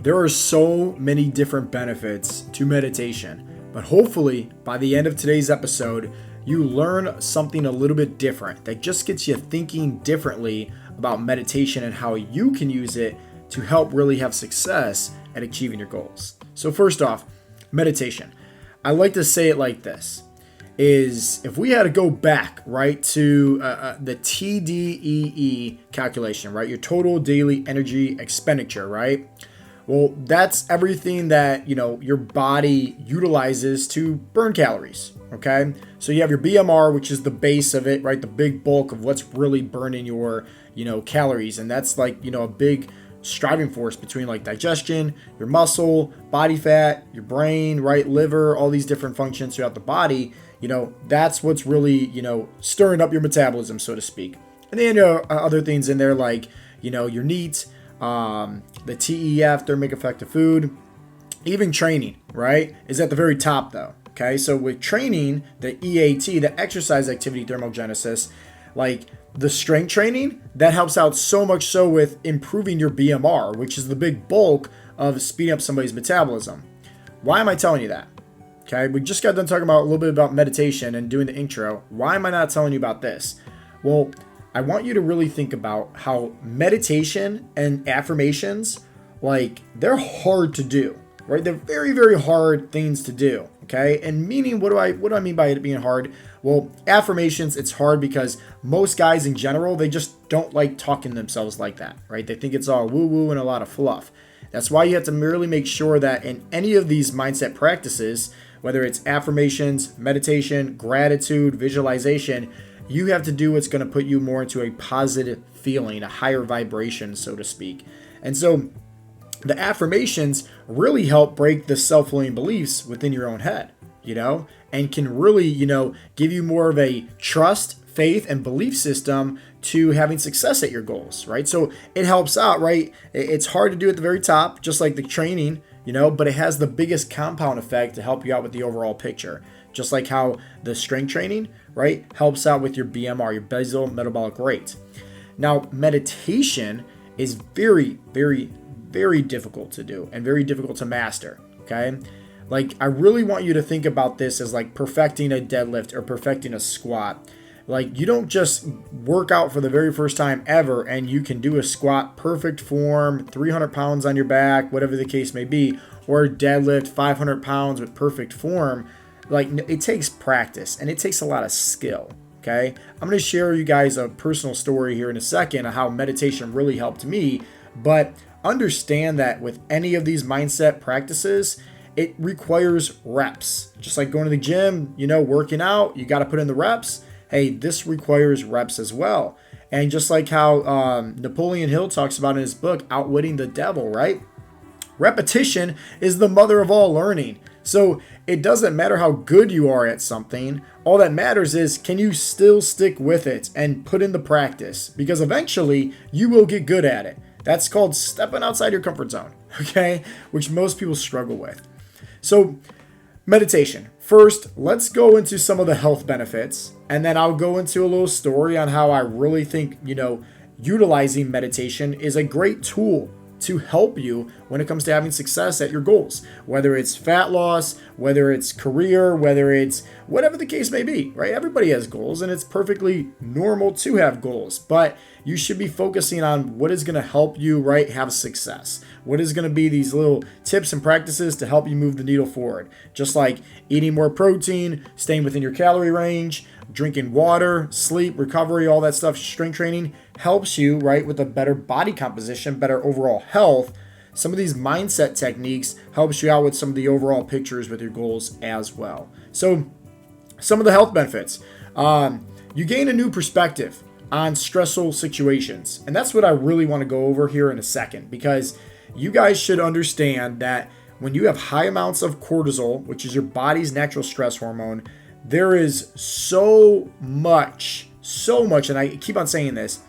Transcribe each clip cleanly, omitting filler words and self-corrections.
There are so many different benefits to meditation, but hopefully by the end of today's episode, you learn something a little bit different that just gets you thinking differently about meditation and how you can use it to help really have success at achieving your goals. So first off, meditation. I like to say it like this, is if we had to go back, right, to the TDEE calculation, right, your total daily energy expenditure, right? Well, that's everything that, your body utilizes to burn calories, okay? So you have your BMR, which is the base of it, right? The big bulk of what's really burning your, calories. And that's like, a big striving force between like digestion, your muscle, body fat, your brain, right? Liver, all these different functions throughout the body. That's what's really, stirring up your metabolism, so to speak. And then other things in there like, your NEAT, the TEF, thermic effect of food, even training, right, is at the very top though. Okay, so with training, the EAT, the exercise activity thermogenesis, like the strength training, that helps out so much so with improving your BMR, which is the big bulk of speeding up somebody's metabolism. Why am I telling you that? Okay, we just got done talking about a little bit about meditation and doing the intro. Why am I not telling you about this? Well, I want you to really think about how meditation and affirmations, like, they're hard to do, right? They're very, very hard things to do, okay? And meaning, what do I mean by it being hard? Well, affirmations, it's hard because most guys in general, they just don't like talking themselves like that, right? They think it's all woo-woo and a lot of fluff. That's why you have to merely make sure that in any of these mindset practices, whether it's affirmations, meditation, gratitude, visualization, you have to do what's going to put you more into a positive feeling, a higher vibration, so to speak. And so the affirmations really help break the self-limiting beliefs within your own head, and can really, give you more of a trust, faith, and belief system to having success at your goals, right? So it helps out, right? It's hard to do at the very top, just like the training, but it has the biggest compound effect to help you out with the overall picture. Just like how the strength training, right, helps out with your BMR, your basal metabolic rate. Now, meditation is very, very, very difficult to do and very difficult to master, okay? Like, I really want you to think about this as like perfecting a deadlift or perfecting a squat. Like, you don't just work out for the very first time ever and you can do a squat perfect form, 300 pounds on your back, whatever the case may be, or deadlift 500 pounds with perfect form. Like, it takes practice and it takes a lot of skill, okay? I'm going to share you guys a personal story here in a second of how meditation really helped me, but understand that with any of these mindset practices, it requires reps. Just like going to the gym, working out, you got to put in the reps. Hey, this requires reps as well. And just like how Napoleon Hill talks about in his book, Outwitting the Devil, right? Repetition is the mother of all learning. So it doesn't matter how good you are at something. All that matters is, can you still stick with it and put in the practice? Because eventually you will get good at it. That's called stepping outside your comfort zone, okay? Which most people struggle with. So meditation. First, let's go into some of the health benefits, and then I'll go into a little story on how I really think, utilizing meditation is a great tool to help you when it comes to having success at your goals, whether it's fat loss, whether it's career, whether it's whatever the case may be, right? Everybody has goals and it's perfectly normal to have goals, but you should be focusing on what is going to help you, right, have success. What is going to be these little tips and practices to help you move the needle forward? Just like eating more protein, staying within your calorie range, drinking water, sleep, recovery, all that stuff, strength training helps you, right, with a better body composition, better overall health. Some of these mindset techniques helps you out with some of the overall pictures with your goals as well. So some of the health benefits, you gain a new perspective on stressful situations. And that's what I really want to go over here in a second, because you guys should understand that when you have high amounts of cortisol, which is your body's natural stress hormone, there is so much, and I keep on saying this,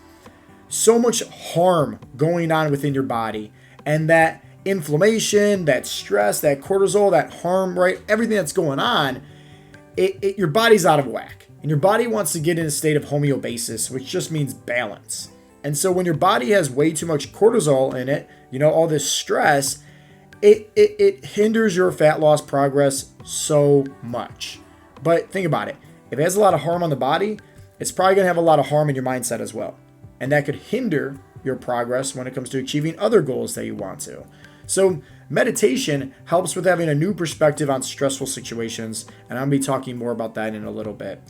so much harm going on within your body. And that inflammation, that stress, that cortisol, that harm, right? Everything that's going on, your body's out of whack. And your body wants to get in a state of homeostasis, which just means balance. And so when your body has way too much cortisol in it, all this stress, it hinders your fat loss progress so much. But think about it. If it has a lot of harm on the body, it's probably going to have a lot of harm in your mindset as well. And that could hinder your progress when it comes to achieving other goals that you want to. So meditation helps with having a new perspective on stressful situations, and I'll be talking more about that in a little bit.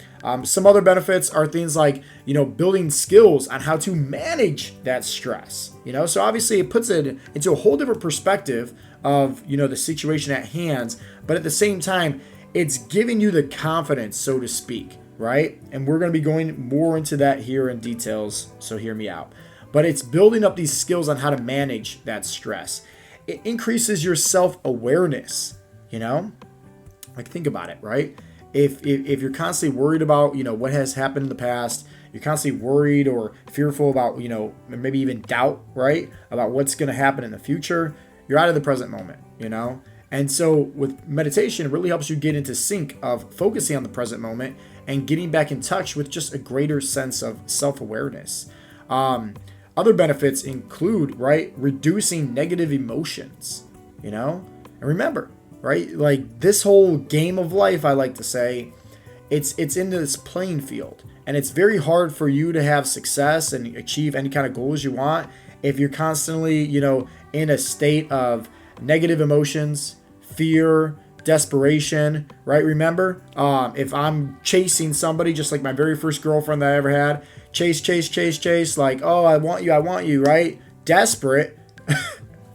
Some other benefits are things like, building skills on how to manage that stress. So obviously it puts it into a whole different perspective of, the situation at hand, but at the same time, it's giving you the confidence, so to speak, right? And we're going to be going more into that here in details, so hear me out. But it's building up these skills on how to manage that stress. It increases your self-awareness, Like, think about it, right? If you're constantly worried about, what has happened in the past, you're constantly worried or fearful about, maybe even doubt, right? About what's going to happen in the future, you're out of the present moment, And so with meditation, it really helps you get into sync of focusing on the present moment and getting back in touch with just a greater sense of self-awareness. Other benefits include, right, reducing negative emotions, And remember, right, like this whole game of life, I like to say, it's in this playing field. And it's very hard for you to have success and achieve any kind of goals you want if you're constantly, in a state of negative emotions, fear, desperation, right? Remember, if I'm chasing somebody, just like my very first girlfriend that I ever had, chase, like, oh, I want you, right? Desperate.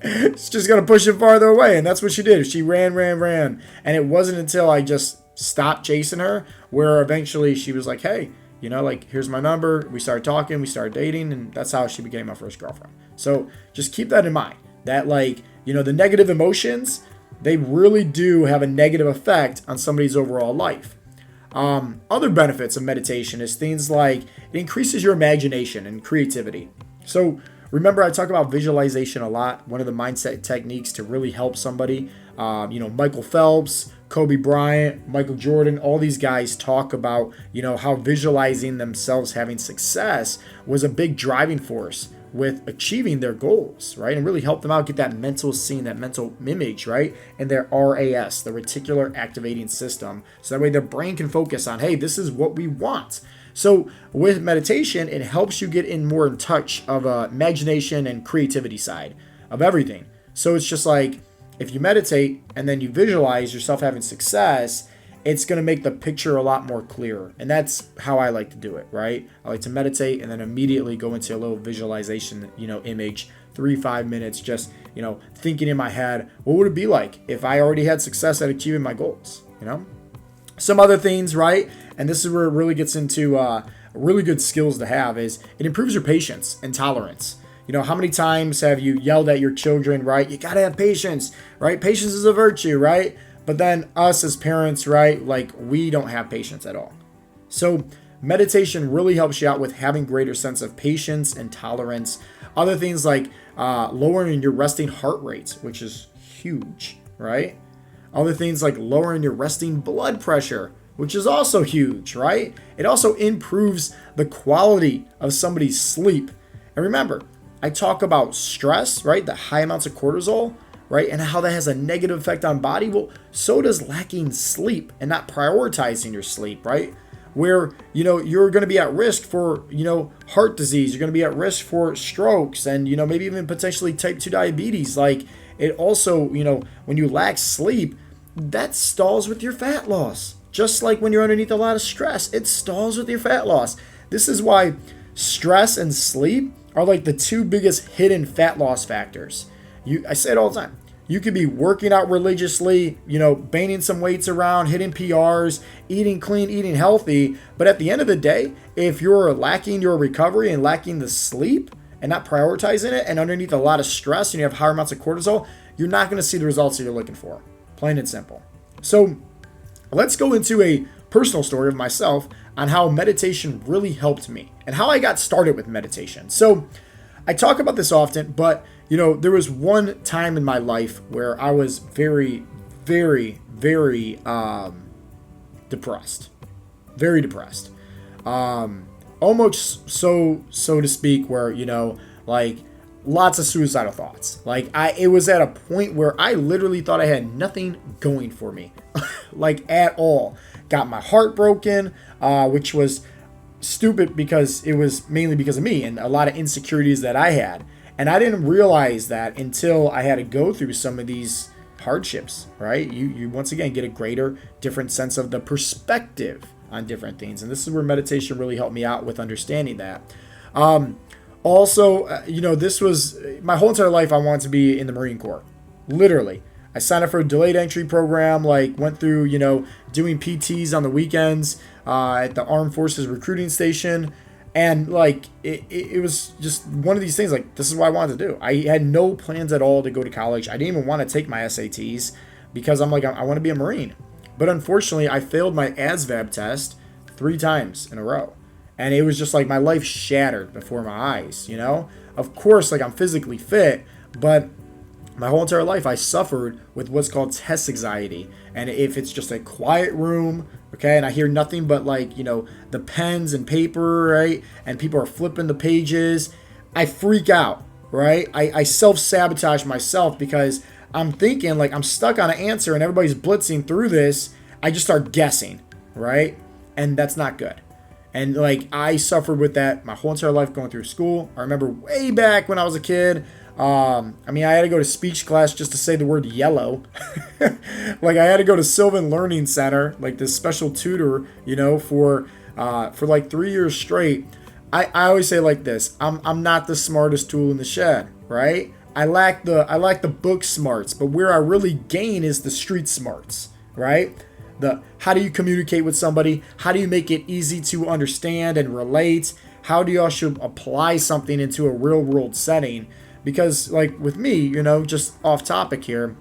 It's just going to push it farther away. And that's what she did. She ran. And it wasn't until I just stopped chasing her where eventually she was like, hey, like, here's my number. We started talking, we started dating, and that's how she became my first girlfriend. So just keep that in mind, that, like, the negative emotions, they really do have a negative effect on somebody's overall life. Other benefits of meditation is things like it increases your imagination and creativity. So remember, I talk about visualization a lot. One of the mindset techniques to really help somebody, Michael Phelps, Kobe Bryant, Michael Jordan, all these guys talk about, how visualizing themselves having success was a big driving force with achieving their goals, right? And really help them out get that mental scene, that mental image, right? And their RAS, the reticular activating system. So that way their brain can focus on, hey, this is what we want. So with meditation, it helps you get in more in touch of imagination and creativity side of everything. So it's just like, if you meditate and then you visualize yourself having success, it's going to make the picture a lot more clearer. And that's how I like to do it, right? I like to meditate and then immediately go into a little visualization, image, 3-5 minutes, just, thinking in my head, what would it be like if I already had success at achieving my goals, Some other things, right? And this is where it really gets into really good skills to have is it improves your patience and tolerance. How many times have you yelled at your children, right? You got to have patience, right? Patience is a virtue, right? But then us as parents, right? Like, we don't have patience at all. So meditation really helps you out with having greater sense of patience and tolerance. Other things like lowering your resting heart rate, which is huge, right? Other things like lowering your resting blood pressure, which is also huge, right? It also improves the quality of somebody's sleep. And remember, I talk about stress, right? The high amounts of cortisol, right? And how that has a negative effect on body. Well, so does lacking sleep and not prioritizing your sleep, right? Where, you're going to be at risk for, heart disease. You're going to be at risk for strokes and, maybe even potentially type 2 diabetes. Like, it also, when you lack sleep, that stalls with your fat loss. Just like when you're underneath a lot of stress, it stalls with your fat loss. This is why stress and sleep are like the two biggest hidden fat loss factors. I say it all the time. You could be working out religiously, banging some weights around, hitting PRs, eating clean, eating healthy. But at the end of the day, if you're lacking your recovery and lacking the sleep and not prioritizing it and underneath a lot of stress and you have higher amounts of cortisol, you're not going to see the results that you're looking for. Plain and simple. So let's go into a personal story of myself on how meditation really helped me and how I got started with meditation. So I talk about this often, but there was one time in my life where I was very, very, very depressed. Very depressed. Almost so to speak, where, like lots of suicidal thoughts. Like it was at a point where I literally thought I had nothing going for me, like at all. Got my heart broken, which was stupid because it was mainly because of me and a lot of insecurities that I had. And I didn't realize that until I had to go through some of these hardships, right? You once again get a greater, different sense of the perspective on different things. And this is where meditation really helped me out with understanding that. Also, this was my whole entire life. I wanted to be in the Marine Corps. Literally. I signed up for a delayed entry program, like went through, doing PTs on the weekends at the Armed Forces recruiting station. And like, it was just one of these things, like, this is what I wanted to do. I had no plans at all to go to college. I didn't even want to take my SATs because I'm like, I want to be a Marine. But unfortunately, I failed my ASVAB test 3 times in a row. And it was just like my life shattered before my eyes, Of course, like I'm physically fit, but my whole entire life I suffered with what's called test anxiety. And if it's just a quiet room, okay, and I hear nothing but like, the pens and paper, right? And people are flipping the pages, I freak out, right? I self-sabotage myself because I'm thinking like I'm stuck on an answer and everybody's blitzing through this. I just start guessing, right? And that's not good. And like I suffered with that my whole entire life going through school. I remember way back when I was a kid. I had to go to speech class just to say the word yellow. Like I had to go to Sylvan Learning Center, like this special tutor, for like 3 years straight. I always say like this: I'm not the smartest tool in the shed, right? I lack the book smarts, but where I really gain is the street smarts, right? How do you communicate with somebody? How do you make it easy to understand and relate? How do you also apply something into a real world setting? Because like with me, just off topic here,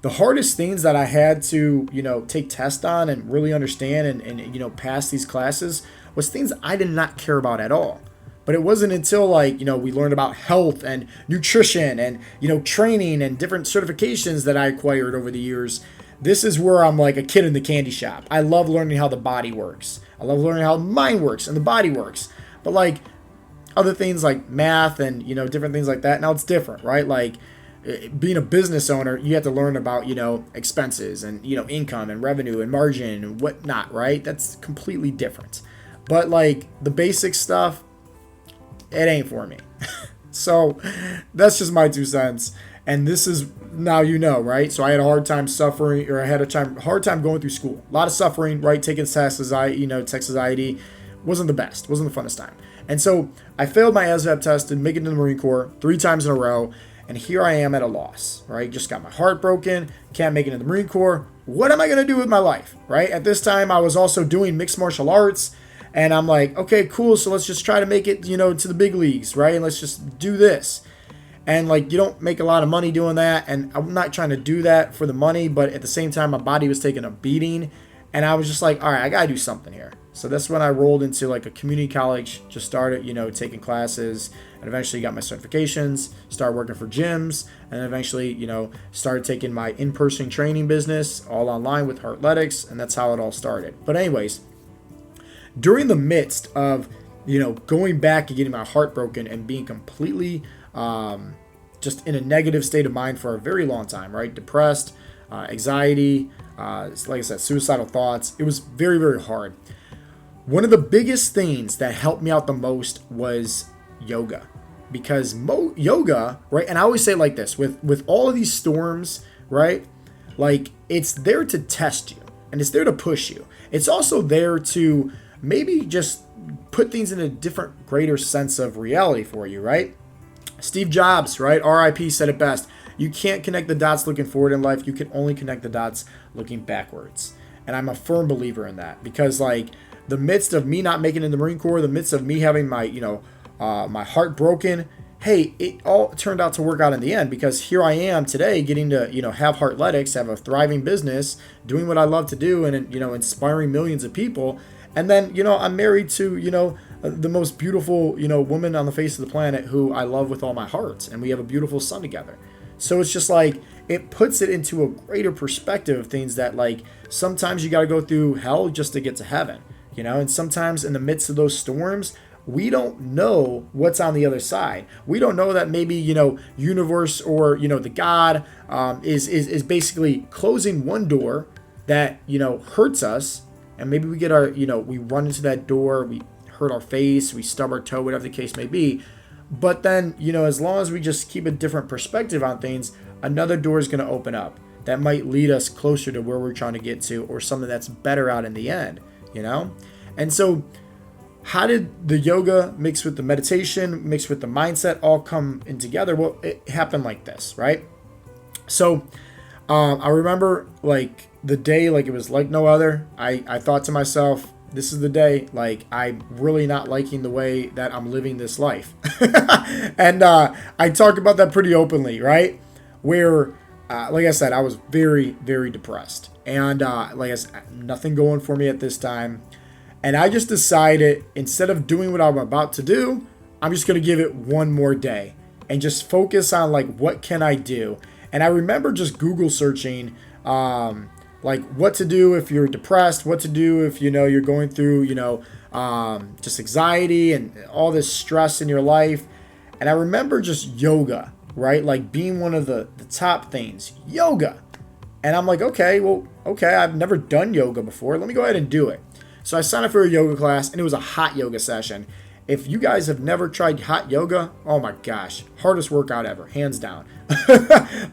the hardest things that I had to, take tests on and really understand and pass these classes was things I did not care about at all. But it wasn't until like, we learned about health and nutrition and, training and different certifications that I acquired over the years. This is where I'm like a kid in the candy shop. I love learning how the body works. I love learning how the mind works and the body works. But like other things like math and, different things like that, now it's different, right? Like being a business owner, you have to learn about, expenses and, income and revenue and margin and whatnot, right? That's completely different. But like the basic stuff, it ain't for me. So that's just my 2 cents. And this is now, right? So I had a hard time suffering, or I had a hard time going through school. A lot of suffering, right? Taking tests, text anxiety wasn't the best, wasn't the funnest time. And so I failed my ASVAB test and make it into the Marine Corps 3 times in a row. And here I am at a loss, right? Just got my heart broken, can't make it into the Marine Corps. What am I going to do with my life, right? At this time, I was also doing mixed martial arts. And I'm like, okay, cool. So let's just try to make it, to the big leagues, right? And let's just do this. And like, you don't make a lot of money doing that. And I'm not trying to do that for the money, but at the same time, my body was taking a beating. And I was just like, all right, I got to do something here. So that's when I rolled into like a community college, just started, taking classes, and eventually got my certifications, started working for gyms, and then eventually, started taking my in-person training business all online with Heartletics. And that's how it all started. But anyways, during the midst of, going back and getting my heart broken and being completely just in a negative state of mind for a very long time, right? Depressed, anxiety, like I said, suicidal thoughts. It was very, very hard. One of the biggest things that helped me out the most was yoga. Because yoga, right? And I always say it like this, with all of these storms, right? Like it's there to test you and it's there to push you. It's also there to maybe just put things in a different, greater sense of reality for you, right? Steve Jobs, right? RIP said it best. You can't connect the dots looking forward in life. You can only connect the dots looking backwards. And I'm a firm believer in that because like the midst of me not making it in the Marine Corps, the midst of me having my, my heart broken, hey, it all turned out to work out in the end because here I am today getting to, have Heartletics, have a thriving business, doing what I love to do and, inspiring millions of people. And then, I'm married to, the most beautiful, woman on the face of the planet who I love with all my heart. And we have a beautiful son together. So it's just like, it puts it into a greater perspective of things that like, sometimes you got to go through hell just to get to heaven, and sometimes in the midst of those storms, we don't know what's on the other side. We don't know that maybe, universe or, the God is basically closing one door that, hurts us. And maybe we get we run into that door, we hurt our face, we stub our toe, whatever the case may be. But then, as long as we just keep a different perspective on things, another door is going to open up that might lead us closer to where we're trying to get to, or something that's better out in the end, And so how did the yoga mix with the meditation, mix with the mindset all come in together? Well, it happened like this, right? So I remember like the day, like it was like no other. I thought to myself, this is the day, like I'm really not liking the way that I'm living this life. And I talk about that pretty openly, right? Where, like I said, I was very, very depressed. And like I said, nothing going for me at this time. And I just decided, instead of doing what I'm about to do, I'm just going to give it one more day and just focus on like, what can I do? And I remember just Google searching, like what to do if you're depressed, what to do if, you're going through, just anxiety and all this stress in your life. And I remember just yoga, right? Like being one of the top things, yoga. And I'm like, okay, I've never done yoga before. Let me go ahead and do it. So I signed up for a yoga class, and it was a hot yoga session. If you guys have never tried hot yoga, oh my gosh, hardest workout ever, hands down.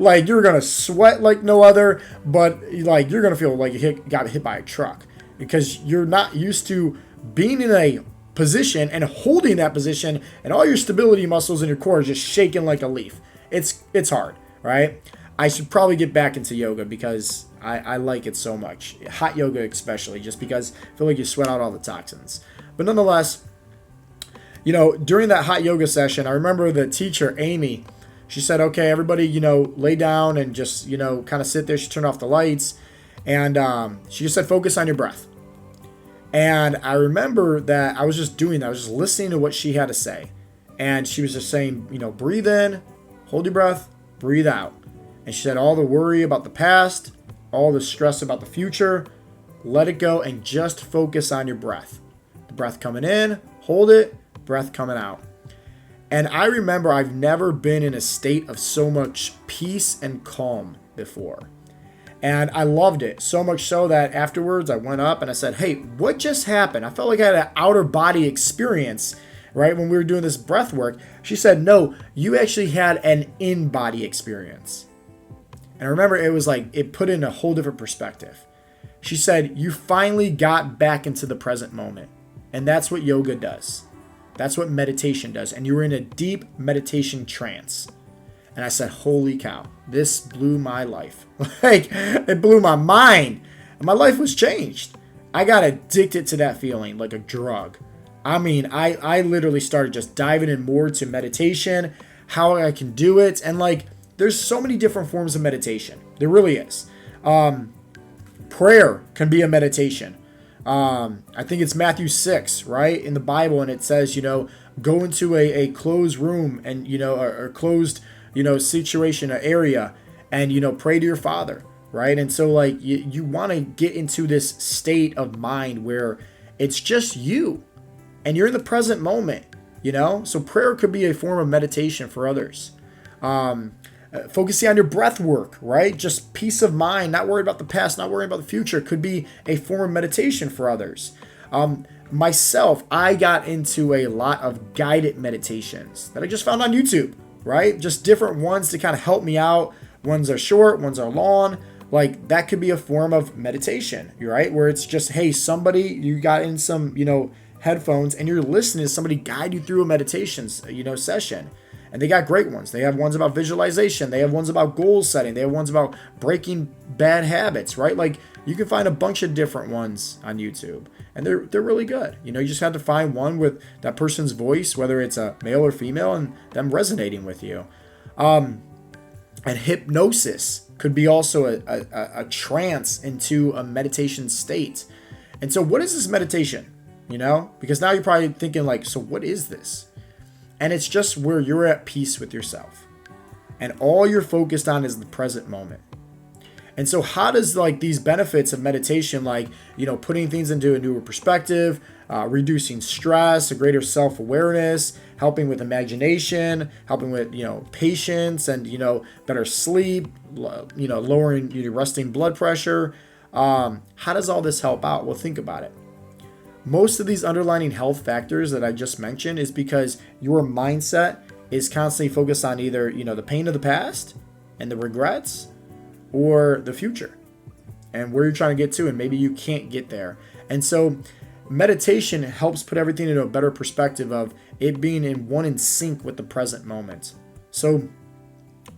Like you're gonna sweat like no other, but like you're gonna feel like you got hit by a truck, because you're not used to being in a position and holding that position, and all your stability muscles in your core are just shaking like a leaf. It's hard, right? I should probably get back into yoga because I like it so much. Hot yoga especially, just because I feel like you sweat out all the toxins. But nonetheless, during that hot yoga session, I remember the teacher, Amy, she said, okay, everybody, lay down and just, kind of sit there. She turned off the lights, and she just said, focus on your breath. And I remember that I was just doing that. I was just listening to what she had to say. And she was just saying, breathe in, hold your breath, breathe out. And she said, all the worry about the past, all the stress about the future, let it go and just focus on your breath. The breath coming in, hold it, breath coming out. And I remember I've never been in a state of so much peace and calm before. And I loved it, so much so that afterwards I went up and I said, hey, what just happened? I felt like I had an outer body experience, right, when we were doing this breath work. She said, no, you actually had an in-body experience. And I remember it was like, it put in a whole different perspective. She said, you finally got back into the present moment. And that's what yoga does. That's what meditation does. And you were in a deep meditation trance. And I said, holy cow, this blew my life. Like, it blew my mind. And my life was changed. I got addicted to that feeling like a drug. I mean, I literally started just diving in more to meditation, how I can do it. And like, there's so many different forms of meditation. There really is. Prayer can be a meditation. I think it's Matthew 6, right, in the Bible, and it says, go into a closed room and, or closed, situation, an area, and, pray to your Father, right? And so, like, you want to get into this state of mind where it's just you, and you're in the present moment, So prayer could be a form of meditation for others. Focusing on your breath work, right? Just peace of mind, not worried about the past, not worrying about the future, could be a form of meditation for others. Myself, I got into a lot of guided meditations that I just found on YouTube, right? Just different ones to kind of help me out. Ones are short, ones are long. Like, that could be a form of meditation, right? Where it's just, hey, you got in some, headphones, and you're listening to somebody guide you through a meditation, session. And they got great ones. They have ones about visualization. They have ones about goal setting. They have ones about breaking bad habits, right? Like, you can find a bunch of different ones on YouTube, and they're really good. You just have to find one with that person's voice, whether it's a male or female, and them resonating with you. And hypnosis could be also a trance into a meditation state. And so what is this meditation? Because now you're probably thinking like, so what is this? And it's just where you're at peace with yourself. And all you're focused on is the present moment. And so how does like these benefits of meditation, like, putting things into a newer perspective, reducing stress, a greater self-awareness, helping with imagination, helping with, patience and, better sleep, lowering your resting blood pressure. How does all this help out? Well, think about it. Most of these underlying health factors that I just mentioned is because your mindset is constantly focused on either, the pain of the past and the regrets, or the future and where you're trying to get to, and maybe you can't get there. And so meditation helps put everything into a better perspective of it being in sync with the present moment. So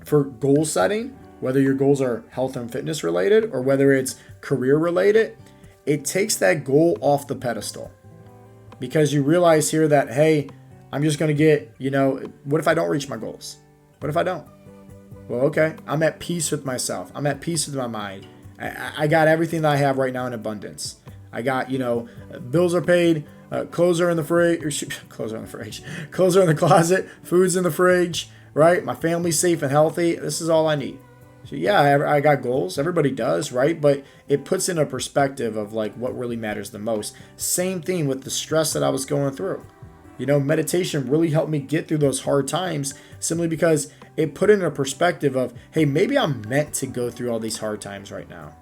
for goal setting, whether your goals are health and fitness related or whether it's career related, it takes that goal off the pedestal, because you realize here that, hey, I'm just going to get, what if I don't reach my goals? What if I don't? Well, okay, I'm at peace with myself. I'm at peace with my mind. I got everything that I have right now in abundance. I got, bills are paid, clothes are in the fridge, clothes are in the closet, food's in the fridge, right? My family's safe and healthy. This is all I need. So yeah, I got goals. Everybody does, right? But it puts in a perspective of like what really matters the most. Same thing with the stress that I was going through. Meditation really helped me get through those hard times simply because it put in a perspective of, hey, maybe I'm meant to go through all these hard times right now.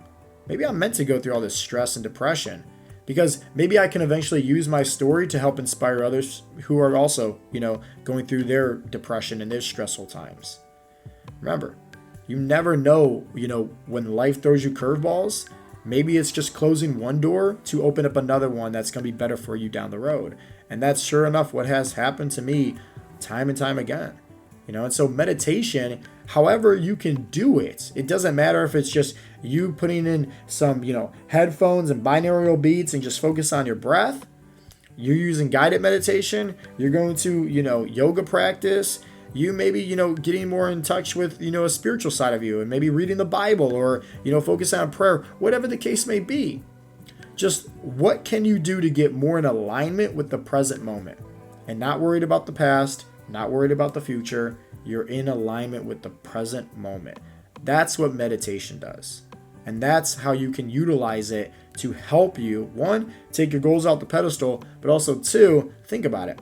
Maybe I'm meant to go through all this stress and depression, because maybe I can eventually use my story to help inspire others who are also, going through their depression and their stressful times. Remember, you never know, when life throws you curveballs, maybe it's just closing one door to open up another one that's going to be better for you down the road. And that's sure enough what has happened to me time and time again. And so meditation, however you can do it, it doesn't matter if it's just you putting in some, headphones and binaural beats and just focus on your breath. You're using guided meditation. You're going to, yoga practice. You maybe, getting more in touch with, a spiritual side of you and maybe reading the Bible or, focus on prayer, whatever the case may be. Just what can you do to get more in alignment with the present moment and not worried about the past, not worried about the future. You're in alignment with the present moment. That's what meditation does. And that's how you can utilize it to help you, one, take your goals out the pedestal, but also two, think about it.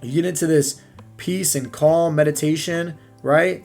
You get into this peace and calm meditation, right?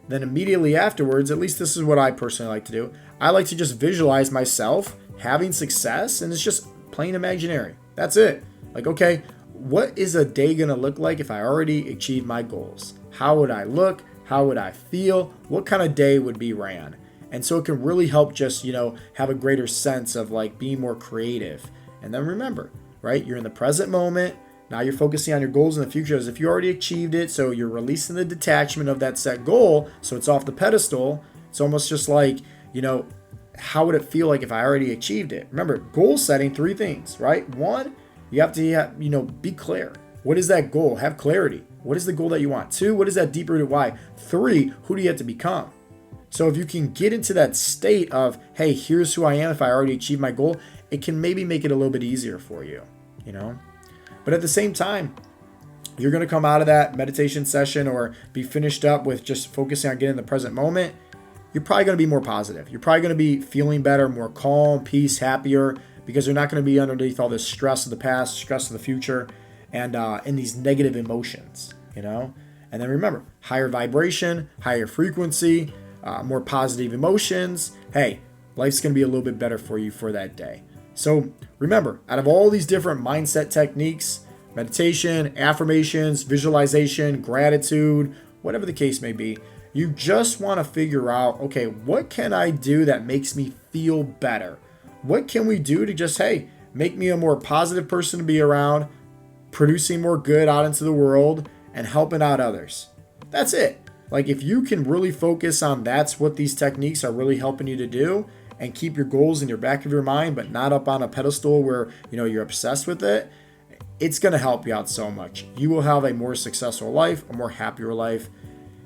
Then immediately afterwards, at least this is what I personally like to do. I like to just visualize myself having success, and it's just plain imaginary. That's it. Like, okay, what is a day going to look like if I already achieved my goals? How would I look? How would I feel? What kind of day would be ran? And so it can really help just, have a greater sense of like being more creative. And then remember, right? You're in the present moment. Now you're focusing on your goals in the future as if you already achieved it. So you're releasing the detachment of that set goal. So it's off the pedestal. It's almost just like, how would it feel like if I already achieved it? Remember, goal setting, 3 things, right? 1, you have to, be clear. What is that goal? Have clarity. What is the goal that you want? 2, what is that deep rooted why? 3, who do you have to become? So if you can get into that state of, hey, here's who I am if I already achieved my goal, it can maybe make it a little bit easier for you, But at the same time, you're going to come out of that meditation session or be finished up with just focusing on getting in the present moment. You're probably going to be more positive. You're probably going to be feeling better, more calm, peace, happier, because you're not going to be underneath all this stress of the past, stress of the future, and in these negative emotions, And then remember, higher vibration, higher frequency, more positive emotions. Hey, life's going to be a little bit better for you for that day. So remember, out of all these different mindset techniques, meditation, affirmations, visualization, gratitude, whatever the case may be, you just want to figure out, okay, what can I do that makes me feel better? What can we do to just, hey, make me a more positive person to be around, producing more good out into the world, and helping out others? That's it. Like, if you can really focus on that's what these techniques are really helping you to do, and keep your goals in your back of your mind, but not up on a pedestal where, you're obsessed with it, it's going to help you out so much. You will have a more successful life, a more happier life,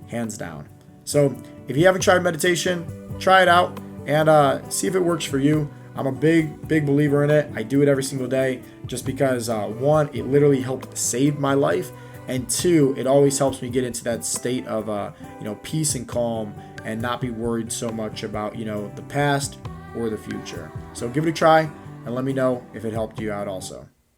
hands down. So if you haven't tried meditation, try it out and see if it works for you. I'm a big believer in it. I do it every single day just because, 1, it literally helped save my life. And 2, it always helps me get into that state of, peace and calm and not be worried so much about, the past or the future. So give it a try and let me know if it helped you out also.